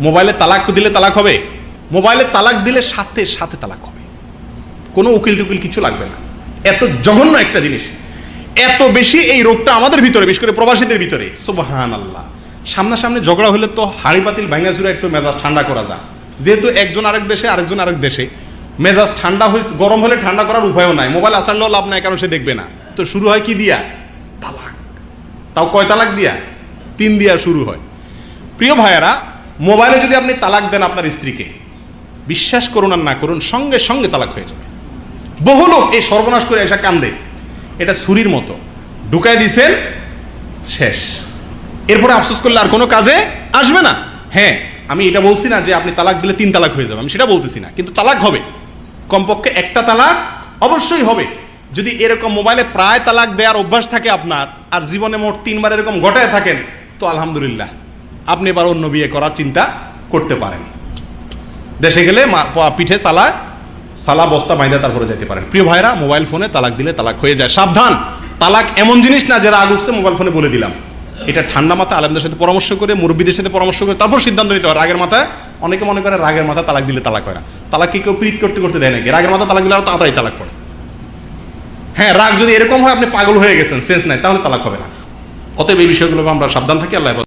মোবাইলে তালাক দিলে তালাক হবে? মোবাইলে তালাক দিলে সাথে সাথে তালাক হবে, কোনো উকিল টুকিল কিছু লাগবে না। এত জঘন্য একটা জিনিস, এত বেশি এই রোগটা আমাদের ভিতরে, বিশেষ করে প্রবাসীদের ভিতরে। সুবহানাল্লাহ। সামনাসামনি ঝগড়া হলে তো হাড়ি পাতিল ভাঙা চুরা একটু মেজাজ ঠান্ডা করা যায়, যেহেতু একজন আরেক দেশে আরেকজন আরেক দেশে, মেজাজ ঠান্ডা হয়েছে, গরম হলে ঠান্ডা করার উপায়ও নাই। মোবাইল আসারলেও লাভ নাই, কারণ সে দেখবে না। তো শুরু হয় কি দিয়া? তালাক। তাও কয় তালাক দিয়া? 3 দিয়া শুরু হয়। প্রিয় ভাইয়েরা, মোবাইলে যদি আপনি তালাক দেন আপনার স্ত্রীকে, বিশ্বাস করুন আর না করুন, সঙ্গে সঙ্গে তালাক হয়ে যাবে। বহু লোক এই সর্বনাশ করে এসে কান্দে, এটা ছুরির মতো ঢুকাই দিছেন, শেষ। এরপরে আফসোস করলে আর কোনো কাজে আসবে না। হ্যাঁ, আমি এটা বলছি না যে আপনি তালাক দিলে 3 তালাক হয়ে যাবে, আমি সেটা বলতেছি না, কিন্তু তালাক হবে, কমপক্ষে একটা তালাক অবশ্যই হবে। যদি এরকম মোবাইলে প্রায় তালাক দেওয়ার অভ্যাস থাকে আপনার, আর জীবনে মোট 3 বার এরকম ঘটায় থাকেন, তো আলহামদুলিল্লাহ, আপনি এবার অন্য বিয়ে করার চিন্তা করতে পারেন। দেশে গেলে পিঠে সালা বস্তা বাইন্দা তারপরে যেতে পারেন। প্রিয় ভাইরা, মোবাইল ফোনে তালাক দিলে তালাক হয়ে যায়। সাবধান, তালাক এমন জিনিস না যে রাগ উঠছে মোবাইল ফোনে বলে দিলাম। এটা ঠান্ডা মাথায় আলেমদের সাথে পরামর্শ করে, মুরব্বীদের সাথে পরামর্শ করে তারপর সিদ্ধান্ত নিতে হয়। রাগের মাথায়, অনেকে মনে করে রাগের মাথায় তালাক দিলে তালাক হয় না। তালাক কি কেউ প্রীত করতে করতে দেয় নাকি? রাগের মাথায় তালাক দিলে আরো তাড়াতাড়ি তালাক পড়ে। হ্যাঁ, রাগ যদি এরকম হয় আপনি পাগল হয়ে গেছেন, সেন্স নাই, তাহলে তালাক হবে না। অতএব এই বিষয়গুলো আমরা সাবধান থাকি। আল্লাহ